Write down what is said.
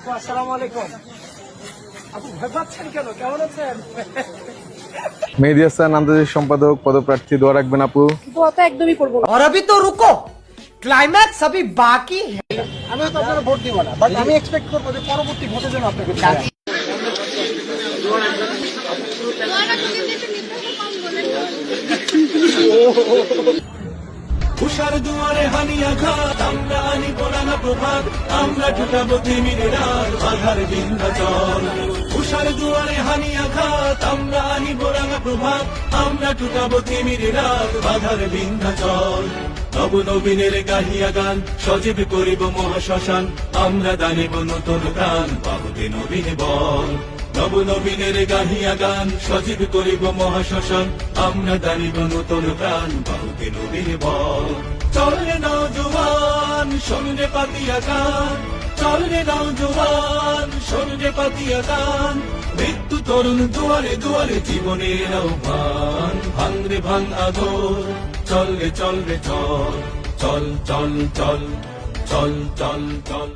আপু আসসালামু আলাইকুম। আপু ভয় পাচ্ছেন কেন? কেমন আছেন? মেহেদী হাসান আন্তর্জাতিক সম্পাদক পদপ্রার্থী, দোয়া রাখবেন আপু। দোয়া তো একদমই করবো না। और अभी तो रुको, क्लाइमैक्स अभी बाकी है। আমি তো আপনারা ভোট দিব না, বাট আমি এক্সপেক্ট করবো যে পরবর্তী ভোটে যেন আপনাকে উষার দুয়ারে হানিয়া ঘাত, আমরা আনিব নানা প্রভাত, আমরা ঠুকাবো তিমির রাত, বাধার বিন্ধ্যাচল। উষার দুয়ারে হানিয়া ঘাত, আমরা আনিব নানা প্রভাত, আমরা ঠুকাবো তিমির রাত, বাধার বিন্ধ্যাচল। নব নবীনের গাহিয়া গান, সজীব করিব মহাশ্মশান, আমরা দানিব নতুন প্রাণ, বাহুতে নবীন বল। নব নবীনের গাহিয়া গান, সজীব করিব মহাশ্মশান, আমরা দানিব নতুন প্রাণ, বাহুতে নবীন বল। চলরে নওজোয়ান, শোনরে পাতিয়া গান, চলরে নওজোয়ান, শোনরে পাতিয়া গান, মৃত্যু তরুণ দুয়ারে দুয়ারে জীবনের আহ্বান, ভাঙরে ভাঙ আদর, চল রে চল রে চল, চল চল চল, চল চল চল।